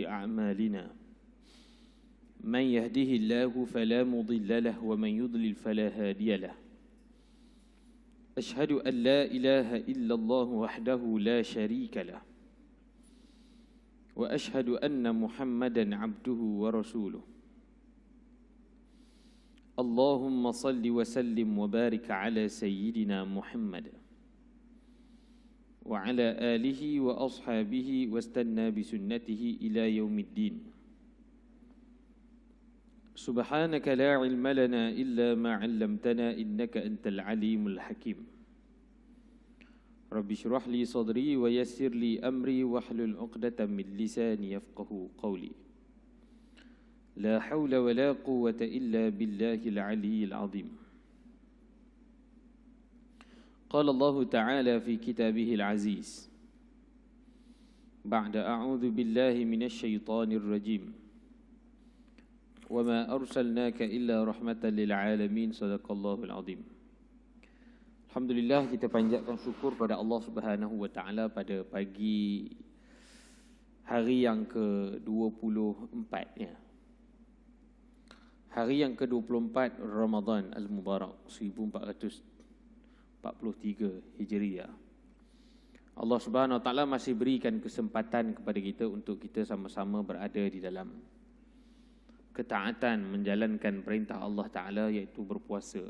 أعمالنا من يهده الله فلا مضل له ومن يضلل فلا هادي له أشهد أن لا إله إلا الله وحده لا شريك له وأشهد أن محمدا عبده ورسوله اللهم صل وسلم وبارك على سيدنا محمد وعلى آله وأصحابه واستنى بسنته إلى يوم الدين سبحانك لا علم لنا إلا ما علمتنا إنك أنت العليم الحكيم رب اشرح لي صدري ويسر لي أمري واحلل عقدة من لساني يفقه قولي لا حول ولا قوة إلا بالله العلي العظيم قال الله تعالى في كتابه العزيز بعد أعوذ بالله من الشيطان الرجيم وما أرسلناك إلا رحمة للعالمين صدق الله العظيم. Alhamdulillah, kita panjatkan syukur pada Allah Subhanahu wa taala pada pagi hari yang ke-24 ya. Hari yang ke-24 Ramadan Al-Mubarak 1443 Hijriah. Allah Subhanahu wa taala masih berikan kesempatan kepada kita untuk kita sama-sama berada di dalam ketaatan menjalankan perintah Allah taala iaitu berpuasa.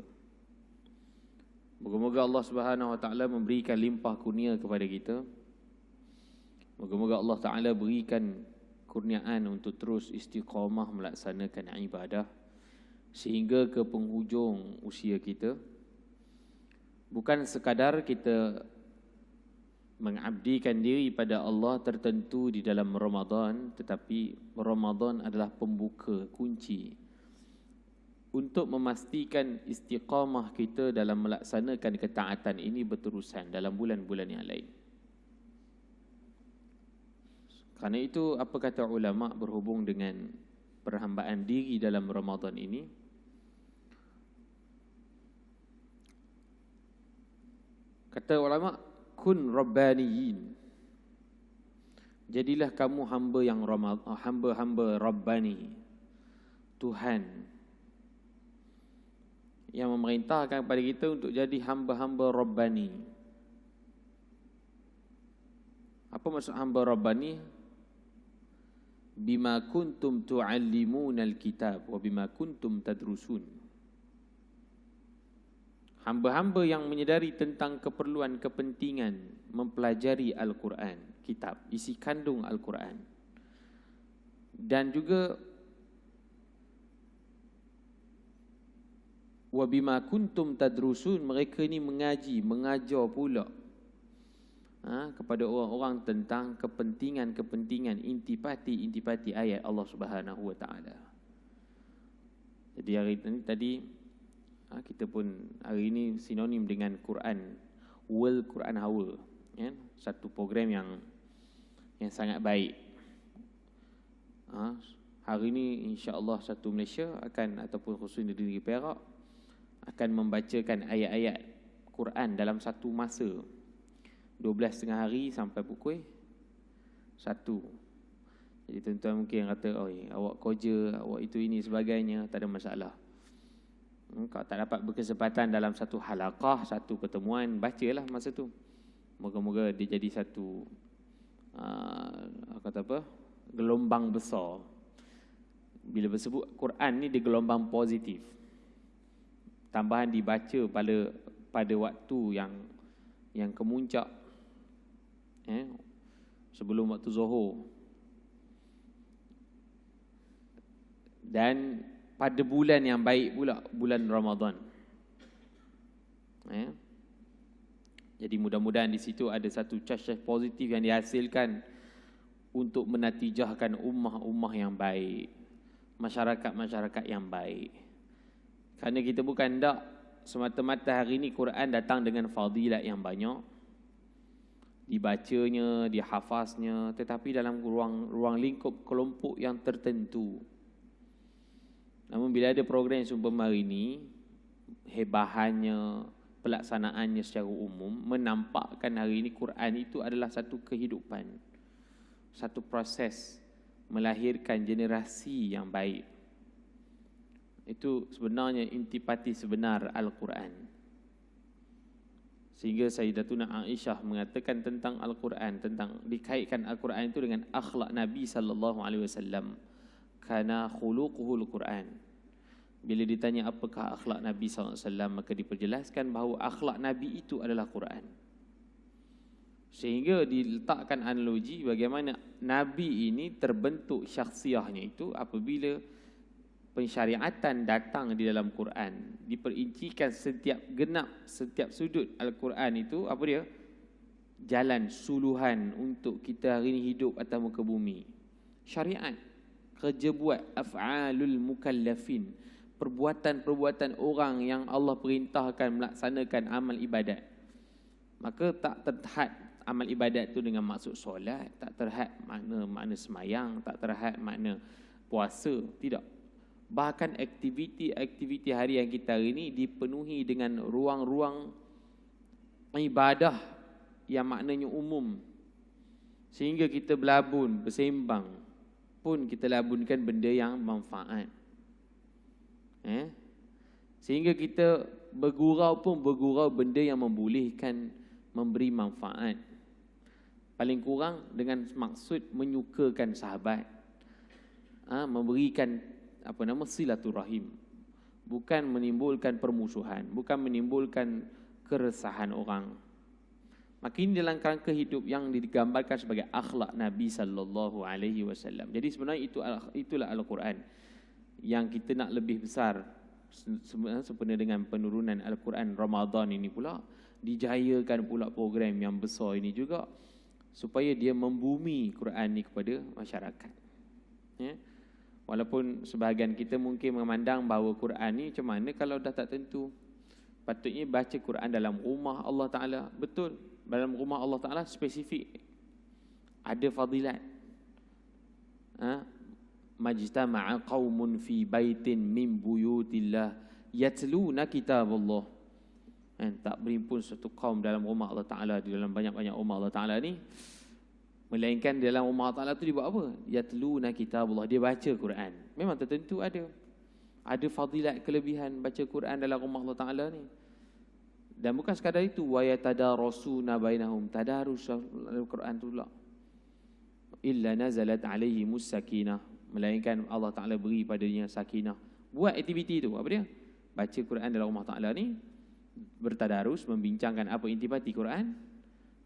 Moga-moga Allah Subhanahu wa taala memberikan limpah kurnia kepada kita. Moga-moga Allah taala berikan kurniaan untuk terus istiqamah melaksanakan ibadah sehingga ke penghujung usia kita. Bukan sekadar kita mengabdikan diri pada Allah tertentu di dalam Ramadan, tetapi Ramadan adalah pembuka kunci untuk memastikan istiqamah kita dalam melaksanakan ketaatan ini berterusan dalam bulan-bulan yang lain. Kerana itu, apa kata ulama berhubung dengan perhambaan diri dalam Ramadan ini? Kata ulama, kun rabbaniyin. Jadilah kamu hamba yang hamba-hamba rabbani. Tuhan yang memerintahkan kepada kita untuk jadi hamba-hamba rabbani. Apa maksud hamba rabbani? Bima kuntum tu'allimuna al-kitab wa bima kuntum tadrusun. Hamba-hamba yang menyedari tentang keperluan kepentingan mempelajari Al-Quran, kitab, isi kandung Al-Quran. Dan juga wa bima kuntum tadrusun, mereka ini mengajar pula kepada orang-orang tentang kepentingan intipati ayat Allah Subhanahu wa taala. Jadi hari ini tadi kita pun hari ini sinonim dengan Quran, World Quran Hour ya, satu program yang sangat baik. Hari ini insya-Allah satu Malaysia akan ataupun khususnya di negeri Perak akan membacakan ayat-ayat Quran dalam satu masa 12.30 hari sampai pukul 1. Jadi tuan-tuan mungkin kata, awak kerja, awak itu ini sebagainya, tak ada masalah. Kalau tak dapat berkesempatan dalam satu halaqah, satu pertemuan, bacalah masa tu. Moga-moga dia jadi satu gelombang besar. Bila bersebut Quran ni dia gelombang positif. Tambahan dibaca pada waktu yang kemuncak sebelum waktu Zuhur. Dan pada bulan yang baik pula, bulan Ramadan. Jadi mudah-mudahan di situ ada satu charge positif yang dihasilkan untuk menatijahkan ummah-ummah yang baik, masyarakat-masyarakat yang baik. Kerana kita bukan hendak semata-mata hari ini Quran datang dengan fadilat yang banyak, dibacanya, dihafaznya, tetapi dalam ruang lingkup kelompok yang tertentu. Namun bila ada program seumpama hari ini, hebahannya, pelaksanaannya secara umum menampakkan hari ini Quran itu adalah satu kehidupan, satu proses melahirkan generasi yang baik. Itu sebenarnya intipati sebenar Al-Quran. Sehingga Sayyidatuna Aisyah mengatakan tentang Al-Quran, tentang dikaitkan Al-Quran itu dengan akhlak Nabi sallallahu alaihi wasallam. Kana khuluquhul Quran. Bila ditanya apakah akhlak Nabi sallallahu alaihi wasallam, maka diperjelaskan bahawa akhlak Nabi itu adalah Quran. Sehingga diletakkan analogi bagaimana Nabi ini terbentuk syakhsiahnya itu apabila pensyariatan datang di dalam Quran. Diperincikan setiap genap, setiap sudut Al-Quran itu apa dia? Jalan, suluhan untuk kita hari ini hidup atas muka bumi. Syariat, kerja buat, af'alul mukallafin, perbuatan-perbuatan orang yang Allah perintahkan melaksanakan amal ibadat. Maka tak terhad amal ibadat itu dengan maksud solat, tak terhad makna semayang, tak terhad makna puasa, tidak. Bahkan aktiviti-aktiviti harian kita hari ini dipenuhi dengan ruang-ruang ibadah yang maknanya umum. Sehingga kita berlabun, bersembang pun kita labunkan benda yang manfaat. Sehingga kita bergurau pun bergurau benda yang membolehkan, memberi manfaat. Paling kurang dengan maksud menyukakan sahabat, memberikan silaturahim, bukan menimbulkan permusuhan, bukan menimbulkan keresahan orang. Maka ini dalam kerangka hidup yang digambarkan sebagai akhlak Nabi sallallahu alaihi wasallam. Jadi sebenarnya itulah Al-Quran yang kita nak lebih besar sempena dengan penurunan Al-Quran Ramadan ini pula, dijayakan pula program yang besar ini juga supaya dia membumi Quran ni kepada masyarakat. Walaupun sebahagian kita mungkin memandang bahawa Quran ni macam mana kalau dah tak tentu. Patutnya baca Quran dalam rumah Allah Ta'ala. Betul, dalam rumah Allah Ta'ala spesifik, ada fadilat. Majtama'a qaumun fi baitin min buyutillah yatluna kitabullah. Tak berimpun satu kaum dalam rumah Allah Ta'ala, di dalam banyak-banyak rumah Allah Ta'ala ni, melainkan dalam rumah Allah Ta'ala tu dia buat apa? Yatluna kitabullah, dia baca Quran. Memang tertentu ada fadilat kelebihan baca Quran dalam rumah Allah Ta'ala ni. Dan bukan sekadar itu, wa yatadarasuna bainahum, tadarus Al-Quran tu pula. Illa nazalat alaihimus sakinah, melainkan Allah Ta'ala beri padanya sakinah. Buat aktiviti tu, apa dia? Baca Quran dalam rumah Ta'ala ni, bertadarus, membincangkan apa intipati Quran.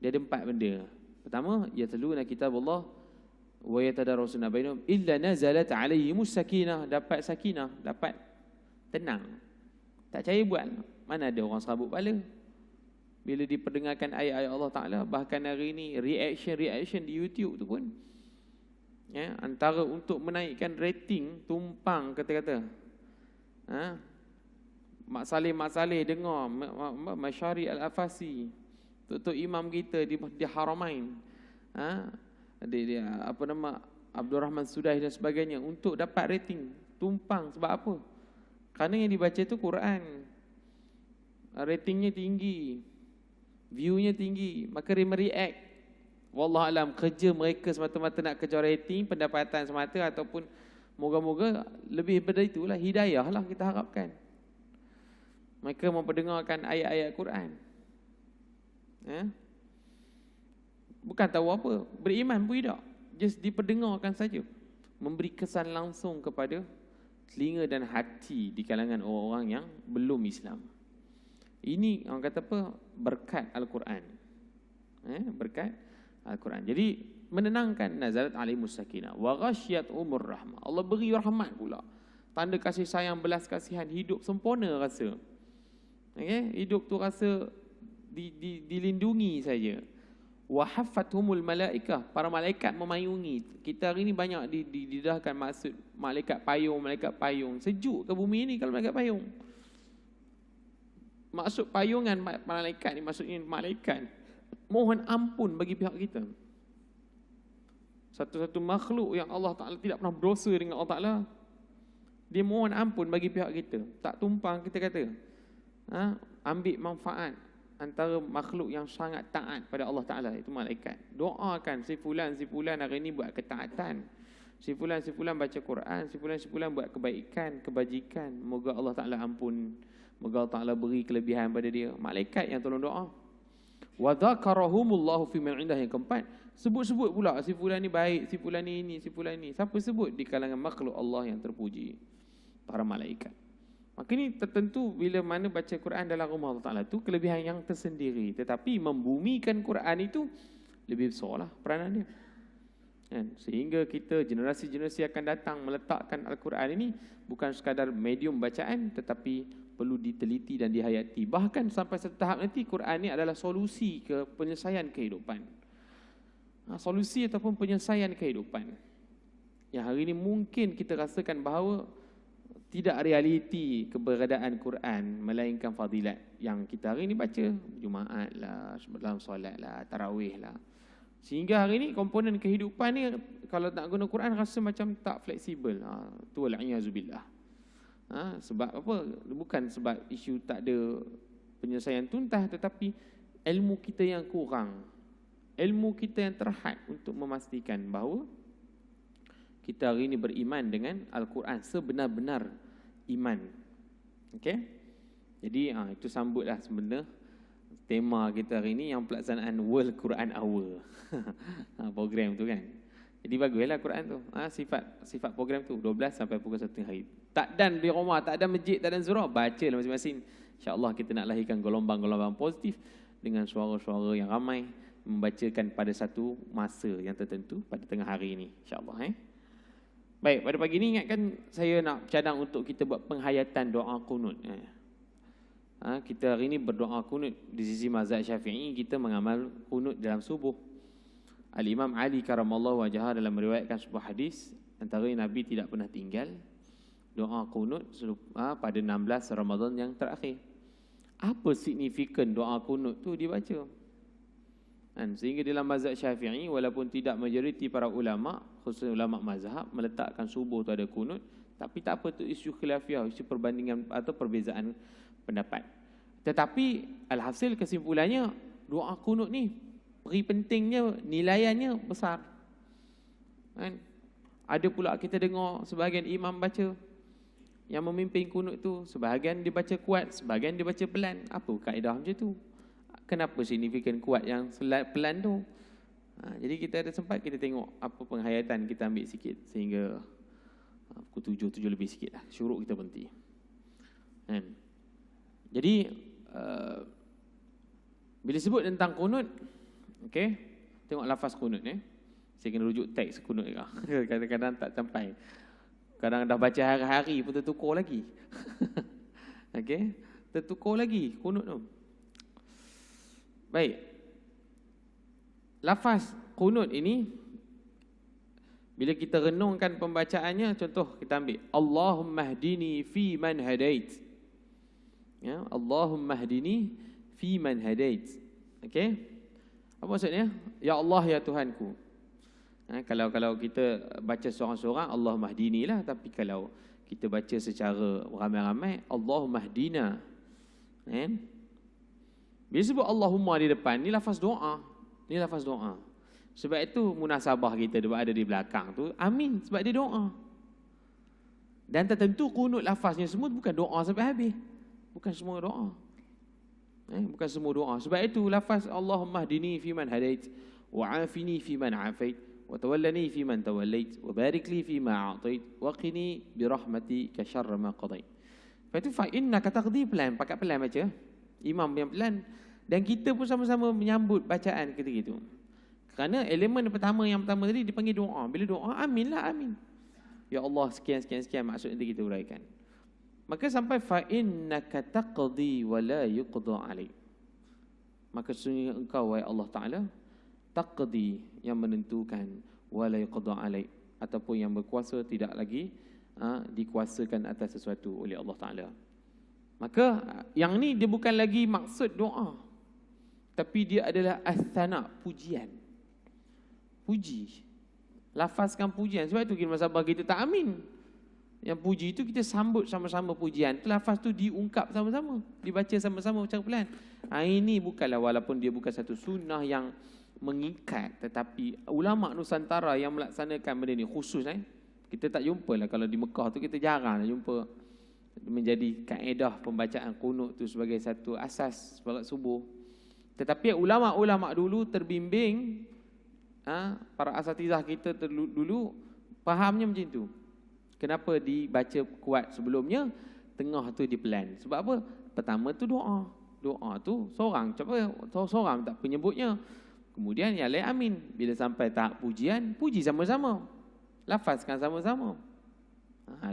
Dia ada 4 benda. Pertama, yatluna kitabullah wa yatadarasuna bainahum illa nazalat alaihimus sakinah, dapat sakinah, dapat tenang. Tak percaya buat. Mana ada orang serabut kepala bila diperdengarkan ayat-ayat Allah Ta'ala. Bahkan hari ini reaction di YouTube tu pun antara untuk menaikkan rating, tumpang kata-kata. Mak Saleh dengar Masyari Al-Afasi, Tok Imam kita di Haramain, dia Abdul Rahman Sudaih dan sebagainya, untuk dapat rating tumpang. Sebab apa? Kerana yang dibaca itu Quran, ratingnya tinggi, viewnya tinggi, maka dia mereact. Wallah alam, kerja mereka semata-mata nak kejar rating, pendapatan semata, ataupun moga-moga lebih daripada itulah, hidayah lah kita harapkan. Mereka memperdengarkan ayat-ayat Quran, bukan tahu apa, beriman pun tidak, just diperdengarkan saja, memberi kesan langsung kepada telinga dan hati di kalangan orang-orang yang belum Islam. Ini orang kata apa? Berkat Al-Quran. Berkat Al-Quran. Jadi menenangkan, nazalat alaihimus sakinah wa ghasyiyatuhumur rahmah. Allah beri rahmat pula. Tanda kasih sayang, belas kasihan, hidup sempurna rasa. Hidup tu rasa dilindungi saja. Wa haffathumul malaikah, para malaikat memayungi. Kita hari ni banyak didedahkan maksud malaikat payung. Sejuk ke bumi ni kalau malaikat payung? Maksud payungan malaikat ni, maksudnya malaikat mohon ampun bagi pihak kita. Satu-satu makhluk yang Allah Ta'ala tidak pernah berdosa dengan Allah Ta'ala, dia mohon ampun bagi pihak kita. Tak tumpang kita kata, ambil manfaat antara makhluk yang sangat taat pada Allah Ta'ala, itu malaikat. Doakan si fulan hari ni buat ketaatan, Si fulan baca Quran, si fulan buat kebaikan, kebajikan. Moga Allah Ta'ala ampun. Moga Allah Ta'ala beri kelebihan pada dia. Malaikat yang tolong doa. Wa dzakarahumullahu fi man indah, yang keempat. Sebut-sebut pula si fulan ni baik, si fulan ni ini, si fulan ni. Siapa sebut? Di kalangan makhluk Allah yang terpuji. Para malaikat. Maka ini tertentu bila mana baca Quran dalam rumah Allah Ta'ala tu kelebihan yang tersendiri. Tetapi membumikan Quran itu lebih besar lah peranan dia. Sehingga kita generasi-generasi akan datang meletakkan Al-Quran ini bukan sekadar medium bacaan tetapi perlu diteliti dan dihayati. Bahkan sampai satu tahap nanti Quran ini adalah solusi ke penyelesaian kehidupan. Solusi ataupun penyelesaian kehidupan. Yang hari ini mungkin kita rasakan bahawa tidak realiti keberadaan Quran melainkan fadilat yang kita hari ini baca. Jumaat lah, dalam solat lah, tarawih lah. Sehingga hari ini komponen kehidupan ni kalau tak guna Quran rasa macam tak fleksibel. Tu wal-iyazubillah. Sebab apa? Bukan sebab isu tak ada penyelesaian tuntas tetapi ilmu kita yang kurang. Ilmu kita yang terhad untuk memastikan bahawa kita hari ini beriman dengan Al-Quran sebenar-benar iman. Okey? Jadi itu sambutlah sebenarnya tema kita hari ini yang pelaksanaan World Quran Hour. Program tu kan. Jadi baguslah Quran tu. Sifat program tu 12 sampai pukul 1 hari. Tak dan di rumah, tak ada masjid, tak ada surau, bacalah masing-masing. Insya-Allah kita nak lahirkan gelombang-gelombang positif dengan suara-suara yang ramai membacakan pada satu masa yang tertentu pada tengah hari ini. Insya-Allah Baik, pada pagi ini ingatkan saya nak cadang untuk kita buat penghayatan doa kunut. Kita hari ini berdoa kunut di sisi mazhab Syafi'i, kita mengamal kunut dalam subuh. Al-Imam Ali karamallahu wajhah dalam meriwayatkan sebuah hadis antara Nabi tidak pernah tinggal doa kunut pada 16 Ramadan yang terakhir. Apa signifikan doa kunut tu dibaca? Sehingga dalam mazhab Syafi'i walaupun tidak majoriti para ulama, khususnya ulama mazhab meletakkan subuh tu ada kunut, tapi tak apa tu isu khilafiyah, isu perbandingan atau perbezaan pendapat. Tetapi alhasil kesimpulannya doa kunut ni peri pentingnya, nilaiannya besar. Ada pula kita dengar sebahagian imam baca yang memimpin kunut tu, sebahagian dibaca kuat, sebahagian dibaca pelan. Apa kaedah macam tu? Kenapa signifikan kuat yang pelan tu? Jadi kita ada sempat kita tengok apa penghayatan kita ambil sikit sehingga pukul 7 lebih sikit lah. Syuruk kita berhenti. Jadi bila sebut tentang kunut, okey, tengok lafaz kunut Saya kena rujuk teks kunut juga. Kadang-kadang tak sampai. Kadang dah baca hari-hari pun tertukar lagi. Okey, tertukar lagi kunut tu. Baik. Lafaz kunut ini bila kita renungkan pembacaannya, contoh kita ambil Allahumma hdini fi man hadait. Ya, Allahumma hdini fi man hadait. Okey? Apa maksudnya? Ya Allah ya Tuhanku. Kalau kita baca seorang-seorang Allahumma hdini lah, tapi kalau kita baca secara ramai-ramai Allahumma hdina. Bila sebut Allahumma di depan, ni lafaz doa. Ni lafaz doa. Sebab itu munasabah kita ada di belakang tu, amin, sebab dia doa. Dan tertentu kunut lafaznya semua bukan doa sampai habis. Bukan semua doa. Bukan semua doa. Sebab itu lafaz Allahumma hdini fi man hadait, wa afini fi man afait, wa tawallani fi man tawallait, wa barik li fi ma a'tait, wa qini bi rahmatika syarra ma qadait. Lepas itu fa innaka taqdi pelan, pakai pelan baca. Imam yang pelan. Dan kita pun sama-sama menyambut bacaan ketika itu. Kerana elemen yang pertama tadi dipanggil doa. Bila doa, amin lah, amin. Ya Allah, sekian maksud nanti kita uraikan. Maka sampai fa innaka taqdi wa la yuqda alaik. Maka sesungguhnya engkau wahai Allah Taala taqdi, yang menentukan, wa la yuqda alaik, ataupun yang berkuasa tidak lagi dikuasakan atas sesuatu oleh Allah Taala. Maka yang ni dia bukan lagi maksud doa, tapi dia adalah as-sana, pujian. Puji. Lafazkan pujian. Sebab itu kita masabah kita tak amin. Yang puji itu kita sambut sama-sama pujian. Lafaz tu diungkap sama-sama, dibaca sama-sama secara pelan. Ini bukanlah, walaupun dia bukan satu sunnah yang mengikat. Tetapi ulama Nusantara yang melaksanakan benda ni khusus kita tak jumpa lah. Kalau di Mekah tu kita jarang lah jumpa menjadi kaedah pembacaan qunut tu sebagai satu asas solat subuh. Tetapi ulama-ulama dulu terbimbing, para asatizah kita dulu fahamnya macam tu. Kenapa dibaca kuat sebelumnya, tengah tu dipelan? Sebab apa? Pertama tu doa. Doa tu seorang tak penyebutnya. Kemudian yang lain amin. Bila sampai tahap pujian, puji sama-sama. Lafazkan sama-sama.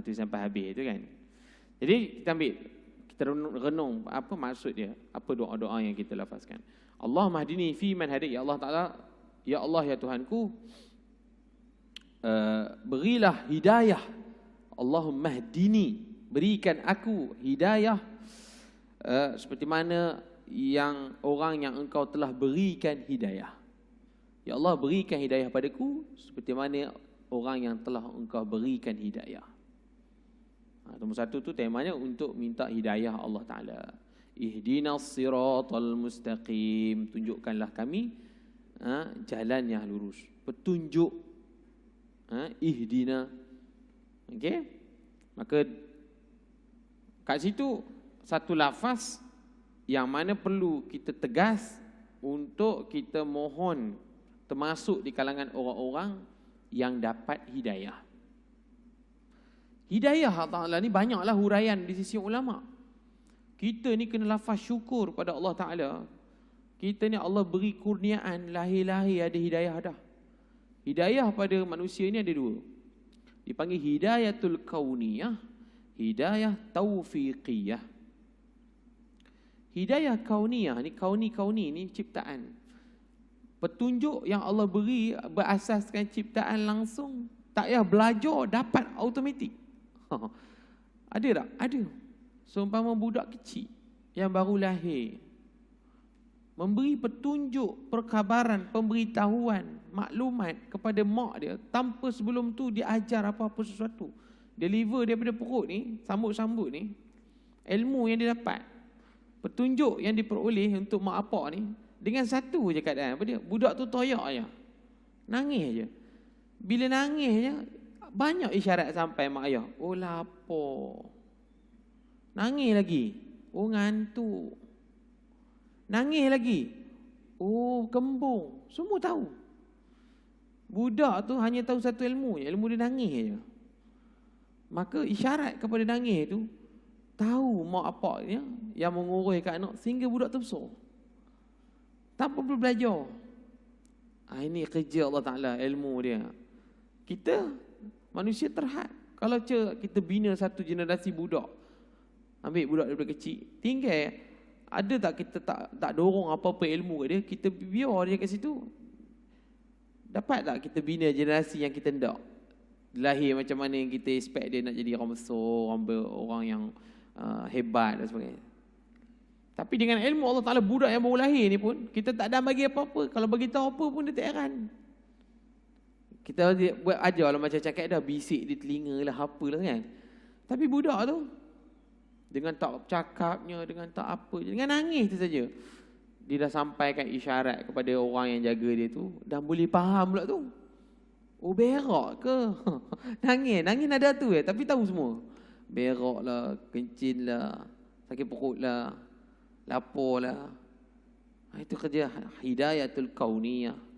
Itu sampai habis tu kan. Jadi kita renung apa maksud dia, apa doa-doa yang kita lafazkan. Allahumma hdini fi man hadait, ya Allah Taala, ya Allah ya Tuhanku, berilah hidayah. Allahumma hdini, berikan aku hidayah seperti mana yang orang yang engkau telah berikan hidayah. Ya Allah, berikan hidayah padaku seperti mana orang yang telah engkau berikan hidayah. Nombor satu tu temanya untuk minta hidayah Allah Ta'ala. Ihdinas siratal mustaqim, tunjukkanlah kami jalan yang lurus. Petunjuk, ihdina. Okey? Maka kat situ satu lafaz yang mana perlu kita tegas untuk kita mohon termasuk di kalangan orang-orang yang dapat hidayah. Hidayah Allah Ta'ala ni banyaklah huraian di sisi ulama. Kita ni kena lafaz syukur pada Allah Ta'ala. Kita ni Allah beri kurniaan, lahir-lahir ada hidayah dah. Hidayah pada manusia ni ada dua. Dipanggil hidayatul kauniyah, hidayah taufiqiyah. Hidayah kauniyah ni, kauni ni ciptaan. Petunjuk yang Allah beri berasaskan ciptaan langsung. Tak payah belajar, dapat automatik. Ada tak? Ada. Seumpama budak kecil yang baru lahir, memberi petunjuk, perkabaran, pemberitahuan, maklumat kepada mak dia tanpa sebelum tu dia ajar apa-apa sesuatu. Deliver daripada perut ni, sambut-sambut ni, ilmu yang dia dapat, petunjuk yang diperoleh untuk mak apak ni, dengan satu je keadaan apa dia? Budak tu toyak aja. Nangis aja. Bila nangis aja, banyak isyarat sampai mak ayah. Oh lapar. Nangis lagi. Oh ngantuk. Nangis lagi. Oh kembung. Semua tahu. Budak tu hanya tahu satu ilmu je. Ilmu dia nangis je. Maka isyarat kepada nangis tu, tahu mak apaknya yang menguruskan anak sehingga budak tu besar. Tanpa perlu belajar. Ini kerja Allah Ta'ala, ilmu dia. Kita manusia terhad. Kalau kita bina satu generasi budak, ambil budak daripada kecil, tinggal ada tak kita tak dorong apa-apa ilmu kat dia, kita biar dia kat situ. Dapat tak kita bina generasi yang kita hendak? Lahir macam mana yang kita expect dia nak jadi orang besar, orang yang hebat dan sebagainya. Tapi dengan ilmu Allah Ta'ala, budak yang baru lahir ni pun kita tak ada bagi apa-apa. Kalau bagi tahu apa pun dia tak heran. Kita buat ajar lah macam cakap dah, bisik di telinga lah, apalah kan. Tapi budak tu, dengan tak cakapnya, dengan tak apa, dengan nangis tu saja, dia dah sampaikan isyarat kepada orang yang jaga dia tu, dah boleh faham pula tu. Oh berak ke? Nangis nada tu tapi tahu semua. Berak lah, kencing lah, sakit perut lah, lapar lah. Itu kerja hidayatul kauniyah.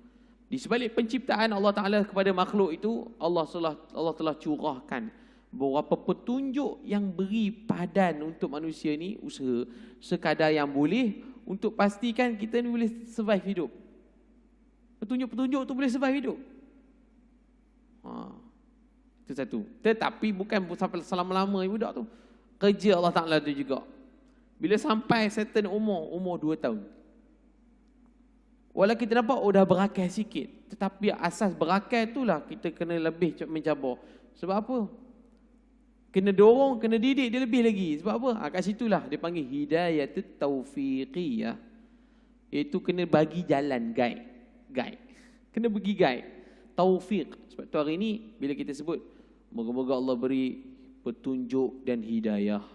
Di sebalik penciptaan Allah Ta'ala kepada makhluk itu, Allah telah curahkan beberapa petunjuk yang beri padan untuk manusia ni usaha sekadar yang boleh untuk pastikan kita ni boleh survive hidup. Petunjuk-petunjuk tu boleh survive hidup. Itu satu. Tetapi bukan sampai selama-lama budak tu. Kerja Allah Ta'ala tu juga. Bila sampai certain umur 2 tahun. Walau kita nampak dah berakal sikit, tetapi asas berakal itulah kita kena lebih mencabar. Sebab apa? Kena dorong, kena didik dia lebih lagi. Sebab apa? Kat situlah dia panggil hidayatut taufiqiyah. Iaitu kena bagi jalan, guide. Kena bagi guide. Taufiq. Sebab tu hari ni bila kita sebut, moga-moga Allah beri petunjuk dan hidayah.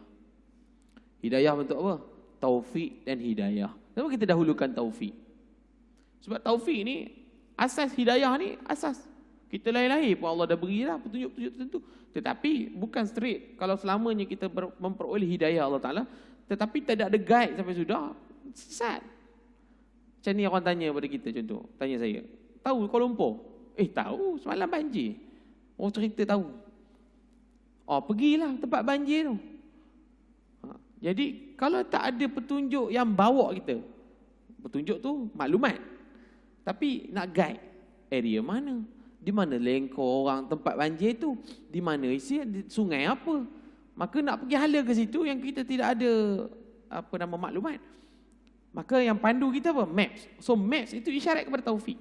Hidayah bentuk apa? Taufik dan hidayah. Kenapa kita dahulukan taufik? Sebab taufik ni, asas hidayah ni, asas. Kita lahir-lahir pun Allah dah beri lah petunjuk-petunjuk tertentu. Tetapi bukan straight. Kalau selamanya kita memperoleh hidayah Allah Ta'ala, tetapi tidak ada guide sampai sudah, sesat. Macam ni orang tanya pada kita contoh. Tanya saya, tahu Kuala Lumpur? Tahu, semalam banjir. Orang cerita tahu. Pergilah tempat banjir tu. Jadi, kalau tak ada petunjuk yang bawa kita, petunjuk tu maklumat. Tapi nak guide, area mana? Di mana lengkor orang tempat banjir tu? Di mana isi sungai apa? Maka nak pergi hala ke situ yang kita tidak ada maklumat. Maka yang pandu kita apa? Maps. So maps itu isyarat kepada taufik.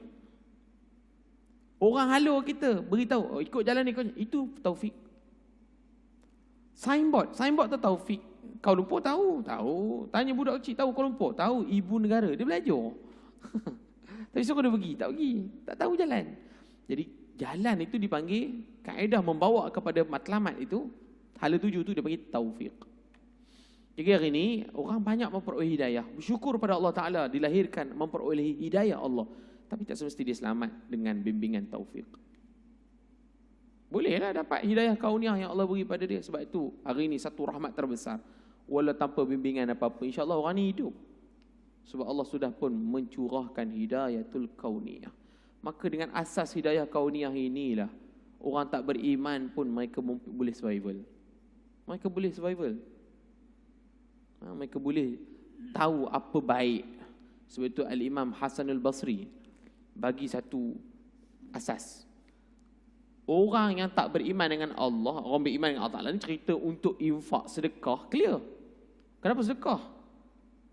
Orang hala kita beritahu, ikut jalan ni, itu taufik. Signboard tu taufik. Kuala Lumpur tahu. Tanya budak kecil tahu Kuala Lumpur, tahu ibu negara, dia belajar. Tapi suruh dia pergi, tak pergi, tak tahu jalan. Jadi jalan itu dipanggil, kaedah membawa kepada matlamat itu, hala tuju itu dipanggil taufik. Jadi hari ini orang banyak memperoleh hidayah, bersyukur pada Allah Ta'ala dilahirkan memperoleh hidayah Allah. Tapi tak semesti dia selamat dengan bimbingan taufik. Bolehlah dapat hidayah kauniyah yang Allah beri pada dia. Sebab itu hari ini satu rahmat terbesar. Walau tanpa bimbingan apa-apa, insya-Allah orang ni hidup. Sebab Allah sudah pun mencurahkan hidayatul kauniyah. Maka dengan asas hidayah kauniyah inilah, orang tak beriman pun mereka boleh survival. Mereka boleh survival. Mereka boleh tahu apa baik. Sebab itu Al-Imam Hasanul Basri bagi satu asas. Orang yang tak beriman dengan Allah, orang beriman dengan Allah Ta'ala ni cerita untuk infak, sedekah, clear. Kenapa sedekah?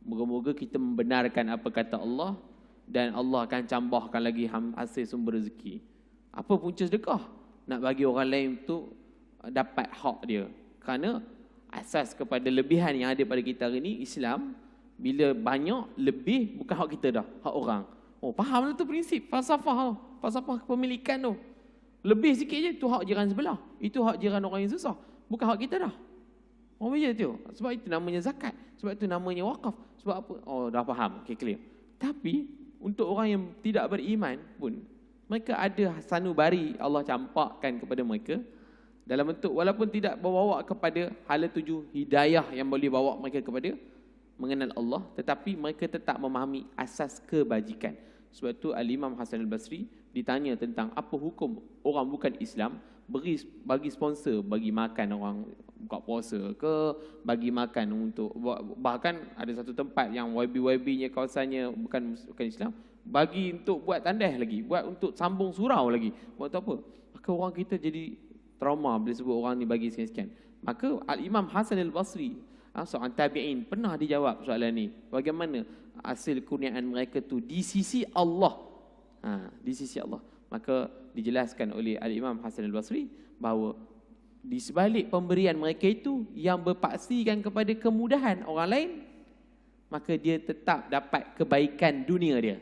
Moga-moga kita membenarkan apa kata Allah dan Allah akan tambahkan lagi hasil sumber rezeki. Apa punca sedekah? Nak bagi orang lain tu dapat hak dia. Kerana asas kepada lebihan yang ada pada kita hari ini, Islam, bila banyak, lebih, bukan hak kita dah, hak orang. Faham tu prinsip, falsafah kepemilikan tu. Lebih sikit je, tu hak jiran sebelah. Itu hak jiran orang yang susah. Bukan hak kita dah. Macam tu. Sebab itu namanya zakat. Sebab itu namanya wakaf. Sebab apa? Dah faham. Okay, clear. Tapi, untuk orang yang tidak beriman pun, mereka ada sanubari Allah campakkan kepada mereka dalam bentuk, walaupun tidak bawa kepada hala tuju hidayah yang boleh bawa mereka kepada mengenal Allah, tetapi mereka tetap memahami asas kebajikan. Sebab itu Al-Imam Hasan Al-Basri ditanya tentang apa hukum orang bukan Islam bagi sponsor, bagi makan orang buka puasa ke, bagi makan untuk, bahkan ada satu tempat yang YB-YB-nya kawasannya bukan Islam, bagi untuk buat tandas lagi, buat untuk sambung surau lagi, buat apa? Maka orang kita jadi trauma bila sebut orang ni bagi sekian-sekian. Maka Al-Imam Hasan Al-Basri, seorang tabi'in, pernah dijawab soalan ni, bagaimana hasil kurniaan mereka tu di sisi Allah. Di sisi Allah. Maka dijelaskan oleh Al-Imam Hasan Al-Basri bahawa di sebalik pemberian mereka itu yang berpaksikan kepada kemudahan orang lain, maka dia tetap dapat kebaikan dunia dia.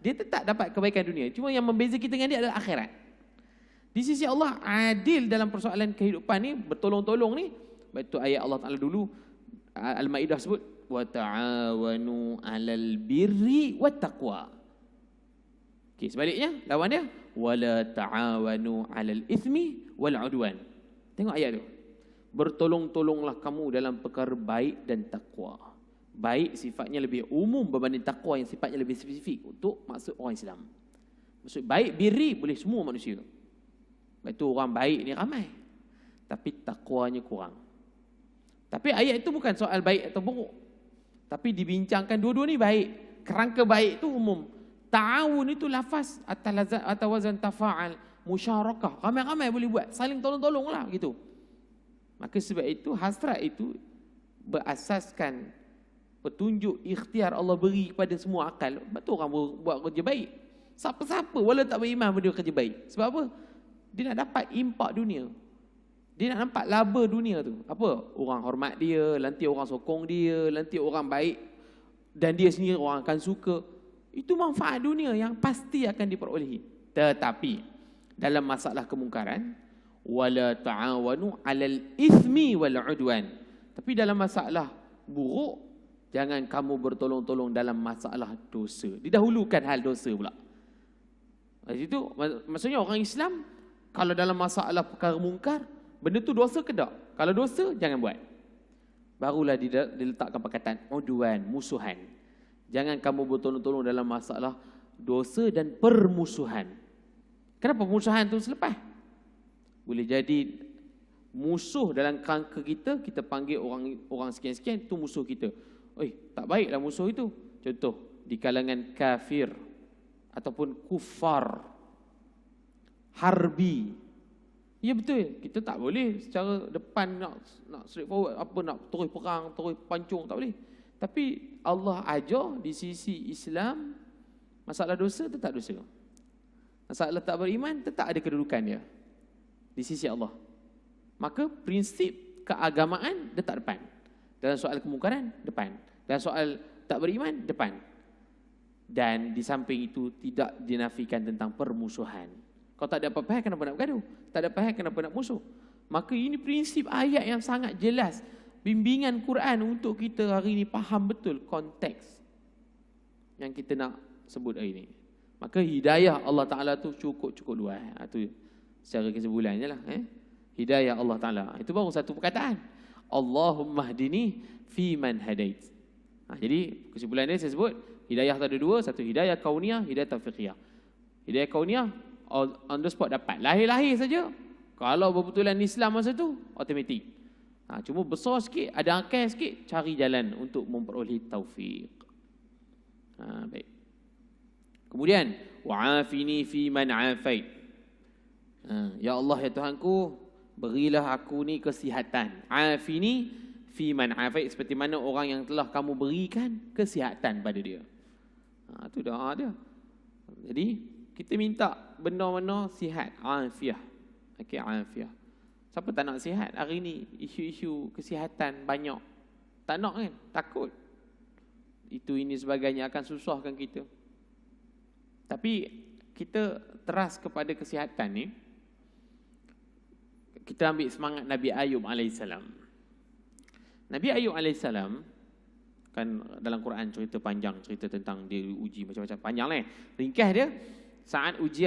Dia tetap dapat kebaikan dunia. Cuma yang membeza kita dengan dia adalah akhirat. Di sisi Allah adil dalam persoalan kehidupan ni, bertolong-tolong ni. Betul ayat Allah Ta'ala dulu, Al-Maidah sebut, wa ta'awanu 'alal birri wat taqwa. Okey, sebaliknya lawan dia, wala ta'awanu 'alal itsmi wal 'udwan. Tengok ayat tu. Bertolong-tolonglah kamu dalam perkara baik dan takwa. Baik sifatnya lebih umum berbanding takwa yang sifatnya lebih spesifik untuk maksud orang Islam. Maksud baik birri boleh semua manusia. Sebab itu orang baik ni ramai, tapi takwanya kurang. Tapi ayat itu bukan soal baik atau buruk, tapi dibincangkan dua-dua ni baik. Kerangka baik itu umum. Ta'awun itu lafaz atau wazan tafa'al, musyarakah. Ramai-ramai boleh buat, saling tolong-tolong lah gitu. Maka sebab itu hasrat itu berasaskan petunjuk ikhtiar Allah beri kepada semua akal. Betul orang buat kerja baik. Siapa-siapa walau tak beriman pun dia kerja baik. Sebab apa? Dia nak dapat impak dunia. Dia nak nampak laba dunia tu. Apa? Orang hormat dia, nanti orang sokong dia, nanti orang baik dan dia sendiri orang akan suka. Itu manfaat dunia yang pasti akan diperolehi. Tetapi dalam masalah kemungkaran, wala ta'awanu 'alal itsmi wal 'udwan. Tapi dalam masalah buruk, Jangan kamu bertolong-tolong dalam masalah dosa. Didahulukan hal dosa pula. Itu maksudnya orang Islam kalau dalam masalah perkara mungkar, benda tu dosa ke tak? Kalau dosa, jangan buat. Barulah diletakkan perkataan udwan, musuhan. Jangan kamu bertolong-tolong dalam masalah dosa dan permusuhan. Kenapa permusuhan tu selepas? Boleh jadi musuh dalam kerangka kita, kita panggil orang sekian-sekian, tu musuh kita. Tak baiklah musuh itu. Contoh, di kalangan kafir ataupun kufar, harbi. Ya betul, kita tak boleh secara depan nak straightforward, nak terus perang, terus pancung, tak boleh. Tapi Allah ajar di sisi Islam, masalah dosa tetap dosa. Masalah tak beriman tetap ada kedudukan dia di sisi Allah. Maka prinsip keagamaan letak depan. Dalam soal kemungkaran, depan. Dalam soal tak beriman, depan. Dan di samping itu tidak dinafikan tentang permusuhan. Kalau tak ada apa-apa, kenapa nak bergaduh? Tak ada apa-apa, kenapa nak musuh? Maka ini prinsip ayat yang sangat jelas. Bimbingan Quran untuk kita hari ini faham betul konteks yang kita nak sebut hari ini. Maka hidayah Allah Ta'ala tu cukup luas. Itu secara kesimpulannya lah. Hidayah Allah Ta'ala. Itu baru satu perkataan. Allahumma hdini fi man hadait. Jadi kesimpulan dia saya sebut, hidayah tu ada dua. Satu hidayah kauniyah, hidayah taufiqiyah. Hidayah kauniyah, on the spot dapat. Lahir-lahir saja. Kalau berbetulan Islam masa tu, automatik. Cuma besar sikit, ada akal sikit, cari jalan untuk memperoleh taufik. Baik. Kemudian, wa'afini fi man afait. Ya Allah, ya Tuhanku, berilah aku ni kesihatan. Afini fi man afait, seperti mana orang yang telah kamu berikan kesihatan pada dia. Itu doa dia. Jadi, kita minta benda-benda sihat, afiah. Okey, afiah. Siapa tak nak sihat hari ni? Isu-isu kesihatan banyak. Tak nak kan? Takut. Itu ini sebagainya akan susahkan kita. Tapi kita teras kepada kesihatan ni. Kita ambil semangat Nabi Ayub AS. Nabi Ayub AS kan dalam Quran cerita panjang, cerita tentang dia uji macam-macam, panjang lah. Ringkas dia, saat ujian